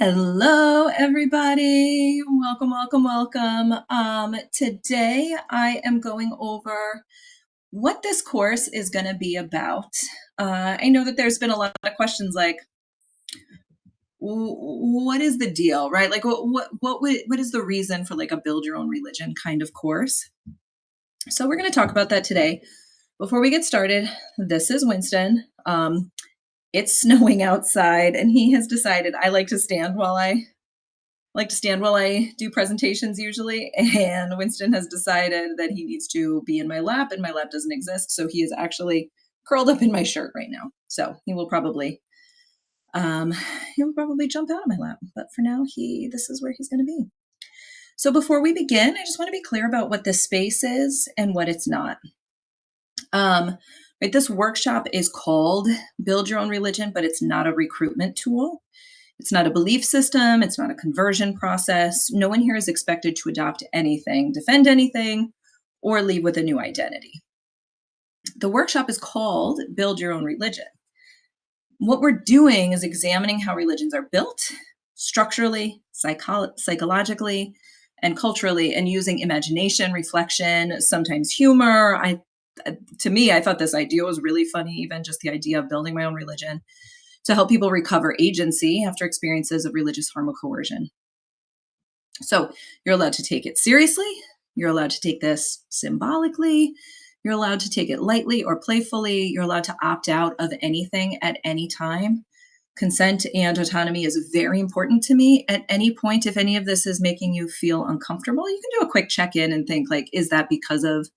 Hello, everybody. Welcome, welcome, welcome. Today I am going over what this course is going to be about. I know that there's been a lot of questions like, what is the deal, right? Like, what is the reason for like a build your own religion kind of course? So we're going to talk about that today. Before we get started, this is Winston. It's snowing outside, and he has decided I like to stand while I do presentations usually. And Winston has decided that he needs to be in my lap, and my lap doesn't exist. So he is actually curled up in my shirt right now. So um, he will probably jump out of my lap. But for now, this is where he's going to be. So before we begin, I just want to be clear about what this space is and what it's not. Right, this workshop is called Build Your Own Religion, but it's not a recruitment tool. It's not a belief system. It's not a conversion process. No one here is expected to adopt anything, defend anything, or leave with a new identity. The workshop is called Build Your Own Religion. What we're doing is examining how religions are built structurally, psychologically, and culturally, and using imagination, reflection, sometimes humor. To me, I thought this idea was really funny, even just the idea of building my own religion, to help people recover agency after experiences of religious harm or coercion. So you're allowed to take it seriously. You're allowed to take this symbolically. You're allowed to take it lightly or playfully. You're allowed to opt out of anything at any time. Consent and autonomy is very important to me. At any point, if any of this is making you feel uncomfortable, you can do a quick check-in and think, like, is that because of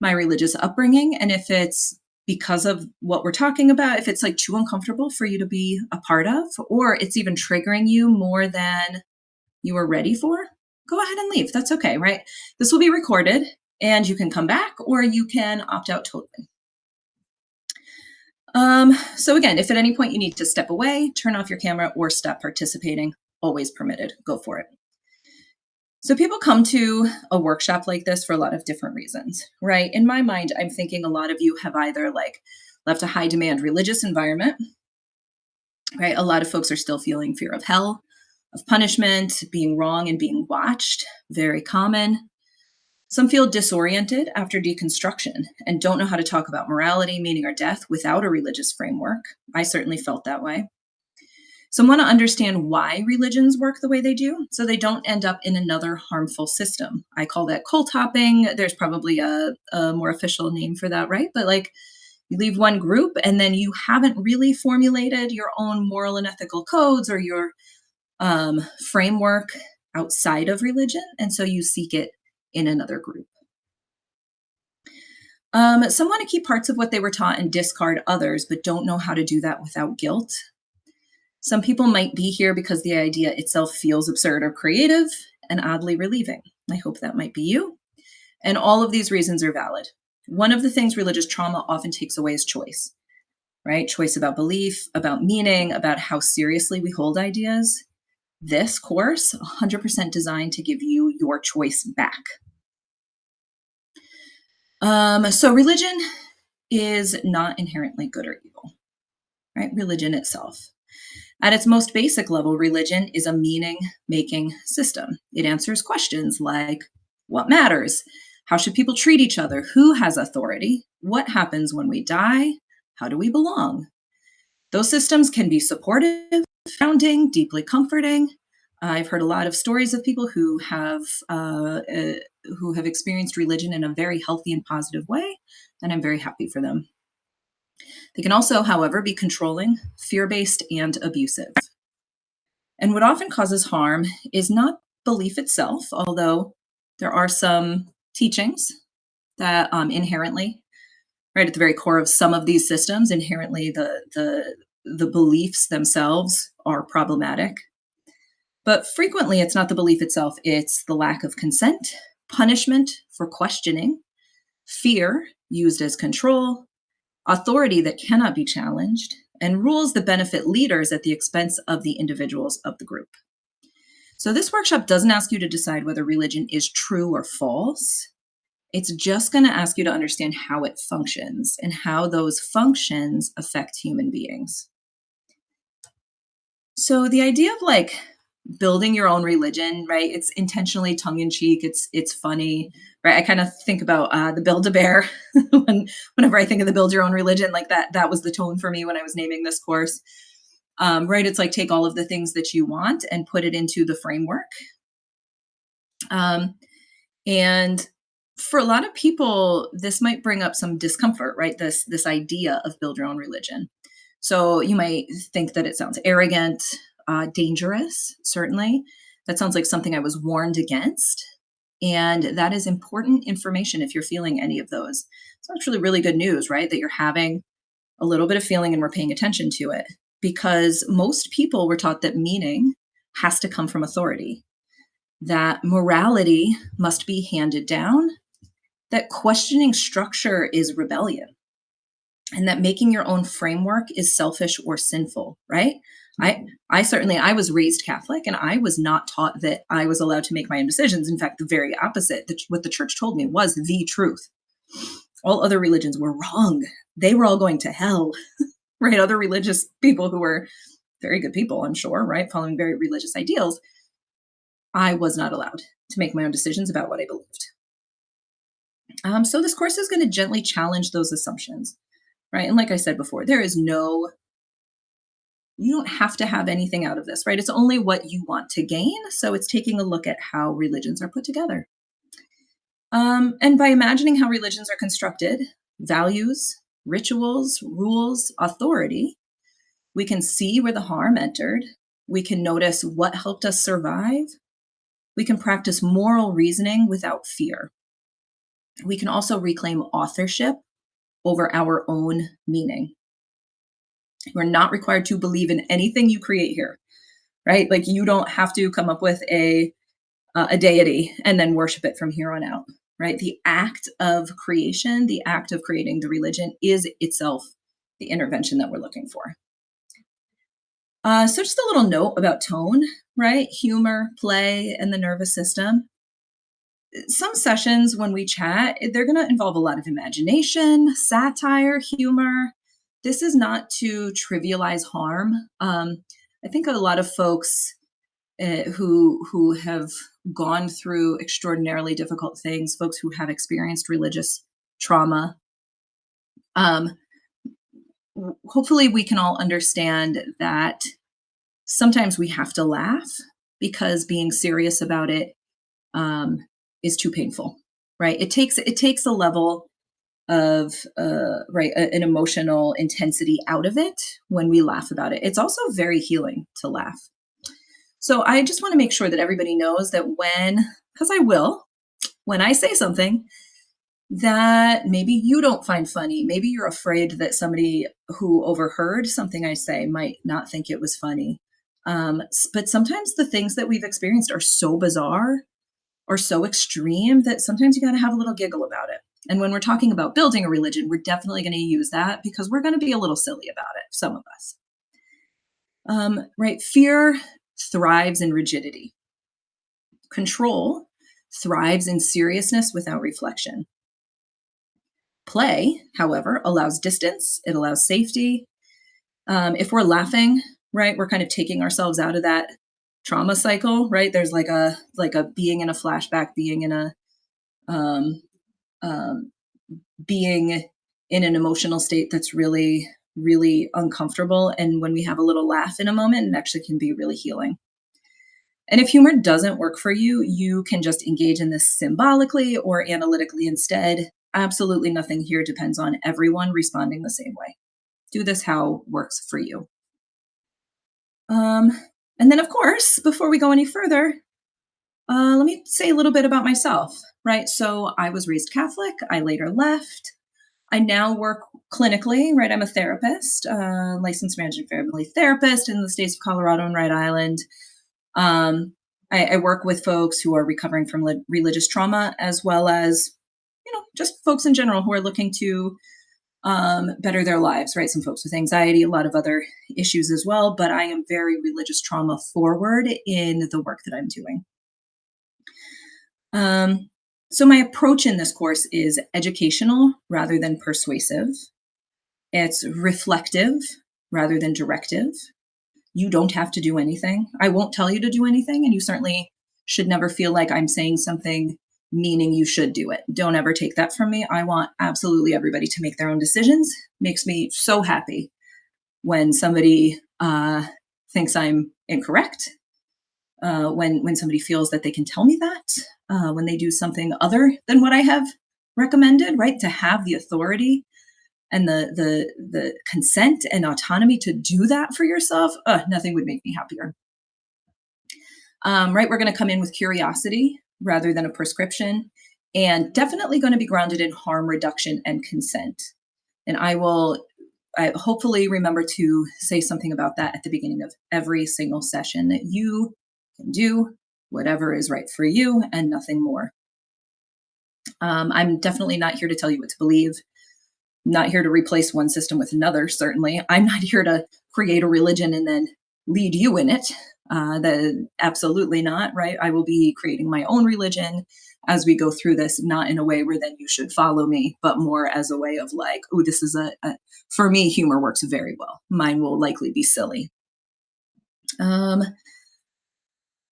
my religious upbringing? And if it's because of what we're talking about, if it's like too uncomfortable for you to be a part of, or it's even triggering you more than you were ready for, go ahead and leave. That's okay, right? This will be recorded and you can come back or you can opt out totally. So again, if at any point you need to step away, turn off your camera or stop participating, always permitted, go for it. So people come to a workshop like this for a lot of different reasons, right? In my mind, I'm thinking a lot of you have either like left a high demand religious environment, right? A lot of folks are still feeling fear of hell, of punishment, being wrong and being watched, very common. Some feel disoriented after deconstruction and don't know how to talk about morality, meaning, or death without a religious framework. I certainly felt that way. Some want to understand why religions work the way they do, so they don't end up in another harmful system. I call that cult hopping. There's probably a more official name for that, right? But like, you leave one group and then you haven't really formulated your own moral and ethical codes or your framework outside of religion, and so you seek it in another group. Some want to keep parts of what they were taught and discard others, but don't know how to do that without guilt. Some people might be here because the idea itself feels absurd or creative and oddly relieving. I hope that might be you. And all of these reasons are valid. One of the things religious trauma often takes away is choice, right? Choice about belief, about meaning, about how seriously we hold ideas. This course, 100% designed to give you your choice back. So religion is not inherently good or evil, right? Religion itself. At its most basic level, religion is a meaning-making system. It answers questions like, what matters? How should people treat each other? Who has authority? What happens when we die? How do we belong? Those systems can be supportive, grounding, deeply comforting. I've heard a lot of stories of people who have experienced religion in a very healthy and positive way, and I'm very happy for them. They can also, however, be controlling, fear-based, and abusive. And what often causes harm is not belief itself, although there are some teachings that inherently, right at the very core of some of these systems, inherently the beliefs themselves are problematic. But frequently, it's not the belief itself, it's the lack of consent, punishment for questioning, fear used as control, authority that cannot be challenged, and rules that benefit leaders at the expense of the individuals of the group. So this workshop doesn't ask you to decide whether religion is true or false. It's just going to ask you to understand how it functions and how those functions affect human beings. So the idea of like building your own religion, right? It's intentionally tongue in cheek. It's funny, right? I kind of think about the Build a Bear whenever I think of the build your own religion, like that was the tone for me when I was naming this course. Right? It's like take all of the things that you want and put it into the framework. Um, and for a lot of people, this might bring up some discomfort, right? This idea of build your own religion. So you might think that it sounds arrogant, dangerous, certainly. That sounds like something I was warned against. And that is important information if you're feeling any of those. So it's actually really good news, right? That you're having a little bit of feeling and we're paying attention to it. Because most people were taught that meaning has to come from authority, that morality must be handed down, that questioning structure is rebellion, and that making your own framework is selfish or sinful, right? I certainly I was raised Catholic and I was not taught that I was allowed to make my own decisions. In fact, the very opposite. What the church told me was the truth. All other religions were wrong. They were all going to hell, right? Other religious people who were very good people, I'm sure, right? Following very religious ideals. I was not allowed to make my own decisions about what I believed. So this course is going to gently challenge those assumptions, right? And like I said before, you don't have to have anything out of this, right? It's only what you want to gain. So it's taking a look at how religions are put together. And by imagining how religions are constructed, values, rituals, rules, authority, we can see where the harm entered. We can notice what helped us survive. We can practice moral reasoning without fear. We can also reclaim authorship over our own meaning. You are not required to believe in anything you create here, right? Like you don't have to come up with a deity and then worship it from here on out, right? The act of creation, the act of creating the religion is itself the intervention that we're looking for. So just a little note about tone, right? Humor, play, and the nervous system. Some sessions when we chat, they're going to involve a lot of imagination, satire, humor. This is not to trivialize harm. I think a lot of folks who have gone through extraordinarily difficult things, folks who have experienced religious trauma, um, hopefully we can all understand that sometimes we have to laugh because being serious about it um, is too painful, right? It takes a level of an emotional intensity out of it when we laugh about it. It's also very healing to laugh. So I just want to make sure that everybody knows that because I will, when I say something that maybe you don't find funny, maybe you're afraid that somebody who overheard something I say might not think it was funny. But sometimes the things that we've experienced are so bizarre or so extreme that sometimes you got to have a little giggle about it. And when we're talking about building a religion, we're definitely going to use that because we're going to be a little silly about it, some of us. Right? Fear thrives in rigidity. Control thrives in seriousness without reflection. Play, however, allows distance, it allows safety. If we're laughing, right, we're kind of taking ourselves out of that trauma cycle, right? There's like a being in a flashback, um, um, being in an emotional state that's really, really uncomfortable. And when we have a little laugh in a moment, it actually can be really healing. And if humor doesn't work for you, you can just engage in this symbolically or analytically instead. Absolutely nothing here depends on everyone responding the same way. Do this how works for you. Um, and then, of course, before we go any further, let me say a little bit about myself, right? So I was raised Catholic. I later left. I now work clinically, right? I'm a therapist, licensed marriage and family therapist in the states of Colorado and Rhode Island. Um, I work with folks who are recovering from religious trauma, as well as, just folks in general who are looking to better their lives, right? Some folks with anxiety, a lot of other issues as well. But I am very religious trauma forward in the work that I'm doing. So my approach in this course is educational rather than persuasive. It's reflective rather than directive. You don't have to do anything. I won't tell you to do anything, and you certainly should never feel like I'm saying something meaning you should do it. Don't ever take that from me. I want absolutely everybody to make their own decisions. Makes me so happy when somebody thinks I'm incorrect, when somebody feels that they can tell me that, when they do something other than what I have recommended, right? To have the authority and the consent and autonomy to do that for yourself, nothing would make me happier. Right, we're going to come in with curiosity rather than a prescription, and definitely going to be grounded in harm reduction and consent. And I hopefully remember to say something about that at the beginning of every single session, that you can do whatever is right for you and nothing more. I'm definitely not here to tell you what to believe. I'm not here to replace one system with another, certainly. I'm not here to create a religion and then lead you in it. Absolutely not, right? I will be creating my own religion as we go through this, not in a way where then you should follow me, but more as a way of like, oh, this is for me, humor works very well. Mine will likely be silly. Um,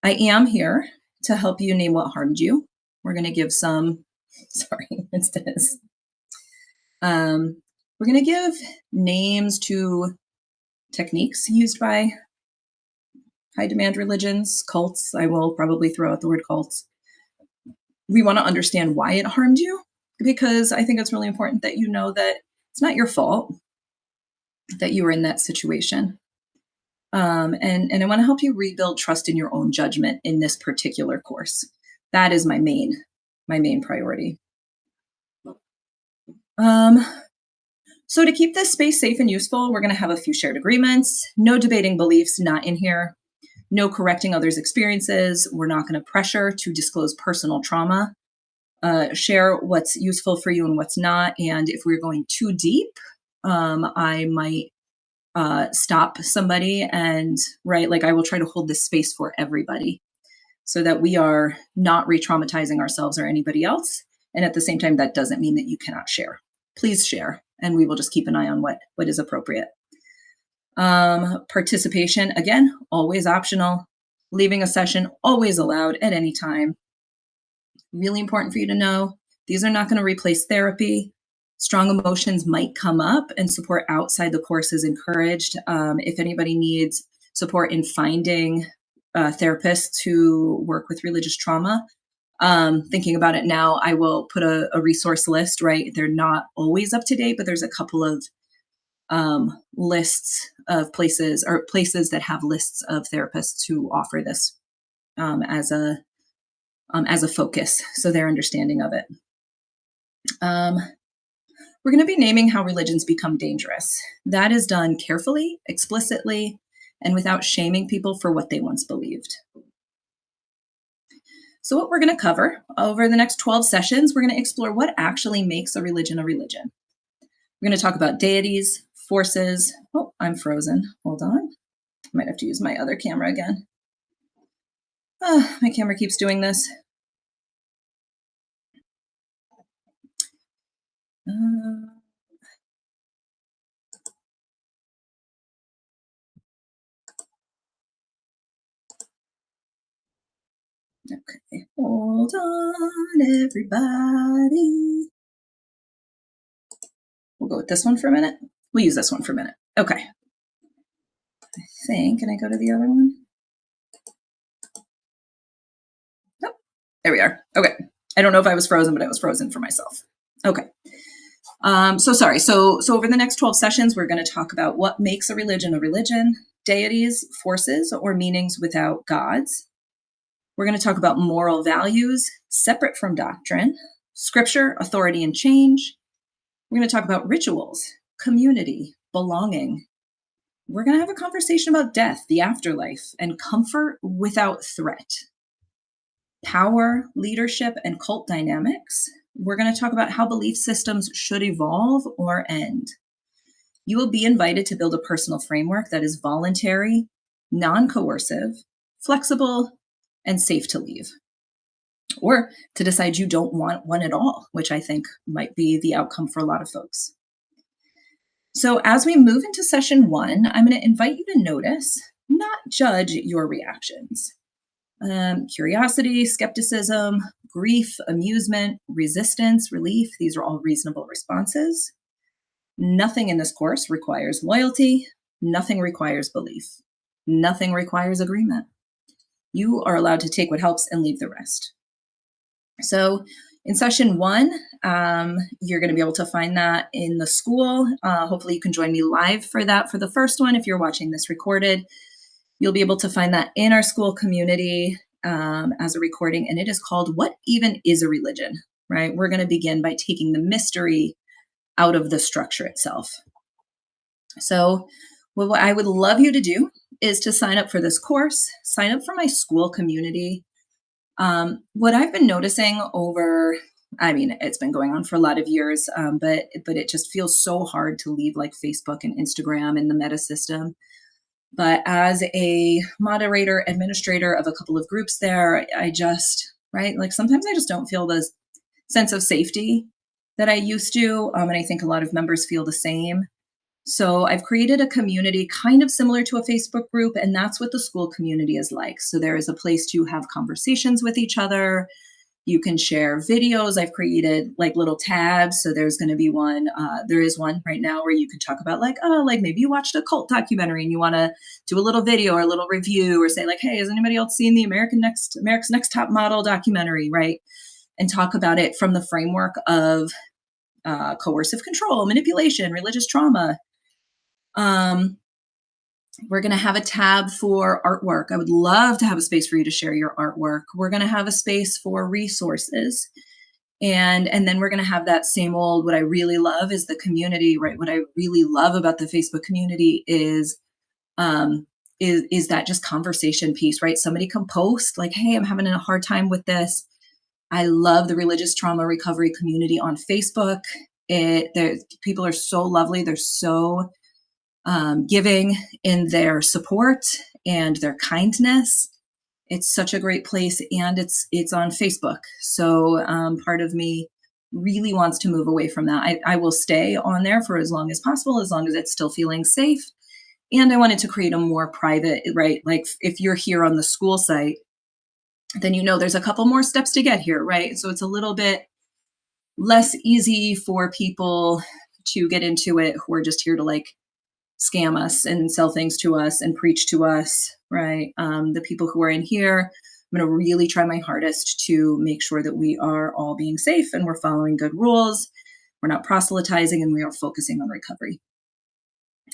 I am here to help you name what harmed you. We're going to give some, sorry, instance. We're going to give names to techniques used by high demand religions, cults. I will probably throw out the word cults. We want to understand why it harmed you, because I think it's really important that you know that it's not your fault that you were in that situation. And I want to help you rebuild trust in your own judgment in this particular course. That is my main priority. So to keep this space safe and useful, we're going to have a few shared agreements. No debating beliefs, not in here. No correcting others' experiences. We're not going to pressure to disclose personal trauma. Share what's useful for you and what's not. And if we're going too deep, I might stop somebody and, right, like I will try to hold this space for everybody so that we are not re-traumatizing ourselves or anybody else. And at the same time, that doesn't mean that you cannot share. Please share, and we will just keep an eye on what is appropriate. Participation, again, always optional. Leaving a session, always allowed at any time. Really important for you to know, these are not going to replace therapy. Strong emotions might come up, and support outside the course is encouraged. If anybody needs support in finding therapists who work with religious trauma, thinking about it now, I will put a resource list, right? They're not always up to date, but there's a couple of lists of places that have lists of therapists who offer this as a focus, so their understanding of it. We're going to be naming how religions become dangerous. That is done carefully, explicitly, and without shaming people for what they once believed. So what we're going to cover over the next 12 sessions, we're going to explore what actually makes a religion a religion. We're going to talk about deities, forces. Oh, I'm frozen. Hold on. I might have to use my other camera again. My camera keeps doing this. Okay, hold on, everybody. We'll go with this one for a minute. We'll use this one for a minute. Okay. I think, can I go to the other one? Nope. There we are. Okay. I don't know if I was frozen, but I was frozen for myself. Okay. Sorry. So over the next 12 sessions, we're going to talk about what makes a religion, deities, forces, or meanings without gods. We're going to talk about moral values separate from doctrine, scripture, authority, and change. We're going to talk about rituals, community, belonging. We're going to have a conversation about death, the afterlife, and comfort without threat. Power, leadership, and cult dynamics. We're going to talk about how belief systems should evolve or end. You will be invited to build a personal framework that is voluntary, non-coercive, flexible, and safe to leave. Or to decide you don't want one at all, which I think might be the outcome for a lot of folks. So as we move into session 1, I'm going to invite you to notice not judge your reactions. Curiosity, skepticism, grief, amusement, resistance, relief, these are all reasonable responses. Nothing in this course requires loyalty. Nothing requires belief. Nothing requires agreement. You are allowed to take what helps and leave the rest. So, in session one, you're going to be able to find that in the school. Hopefully, you can join me live for that for the first one. If you're watching this recorded, you'll be able to find that in our school community as a recording. And it is called What Even Is a Religion? Right? We're going to begin by taking the mystery out of the structure itself. So, what I would love you to do is to sign up for this course, sign up for my school community. What I've been noticing over, I mean, it's been going on for a lot of years, but it just feels so hard to leave like Facebook and Instagram and the meta system. But as a moderator, administrator of a couple of groups there, I just, right, like sometimes I just don't feel the sense of safety that I used to. And I think a lot of members feel the same. So I've created a community kind of similar to a Facebook group, and that's what the school community is like. So there is a place to have conversations with each other. You can share videos. I've created like little tabs. So there's going to be one, there is one right now where you can talk about like, oh, like maybe you watched a cult documentary and you want to do a little video or a little review or say like, hey, has anybody else seen the America's Next Top Model documentary, right? And talk about it from the framework of coercive control, manipulation, religious trauma. We're going to have a tab for artwork. I would love to have a space for you to share your artwork. We're going to have a space for resources. And then we're going to have that same old, what I really love is the community, right? What I really love about the Facebook community is that just conversation piece, right? Somebody can post like, hey, I'm having a hard time with this. I love the religious trauma recovery community on Facebook. People are so lovely. They're so giving in their support and their kindness. It's such a great place, and it's on Facebook. So part of me really wants to move away from that. I will stay on there for as long as possible, as long as it's still feeling safe. And I wanted to create a more private, right? Like if you're here on the school site, then you know there's a couple more steps to get here, right? So it's a little bit less easy for people to get into it who are just here to like scam us and sell things to us and preach to us, right? The people who are in here, I'm going to really try my hardest to make sure that we are all being safe and we're following good rules. We're not proselytizing and we are focusing on recovery.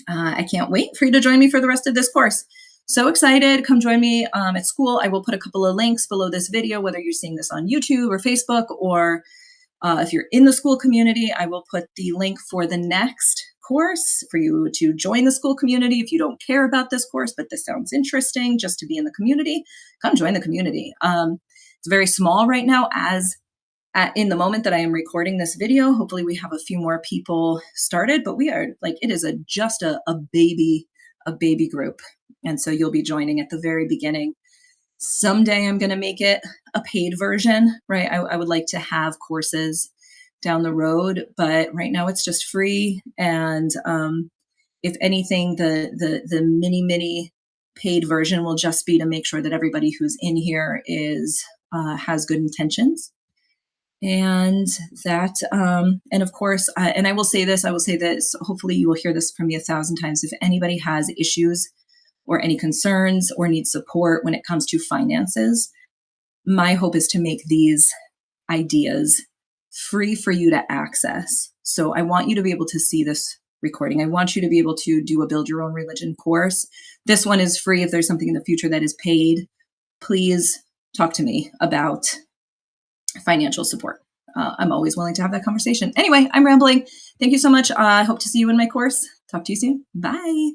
I can't wait for you to join me for the rest of this course. So excited. Come join me at school. I will put a couple of links below this video, whether you're seeing this on YouTube or Facebook, or if you're in the school community, I will put the link for the next course for you to join the school community. If you don't care about this course, but this sounds interesting just to be in the community, come join the community. It's very small right now in the moment that I am recording this video. Hopefully we have a few more people started, but we are like, it is just a baby group. And so you'll be joining at the very beginning. Someday I'm going to make it a paid version, right? I would like to have courses down the road, but right now it's just free. And if anything, the mini paid version will just be to make sure that everybody who's in here has good intentions. And that, and of course, and I will say this, hopefully you will hear this from me 1,000 times. If anybody has issues or any concerns or needs support when it comes to finances, my hope is to make these ideas free for you to access. So I want you to be able to see this recording. I want you to be able to do a Build Your Own Religion course. This one is free. If there's something in the future that is paid, please talk to me about financial support. I'm always willing to have that conversation. Anyway, I'm rambling. Thank you so much. I hope to see you in my course. Talk to you soon. Bye.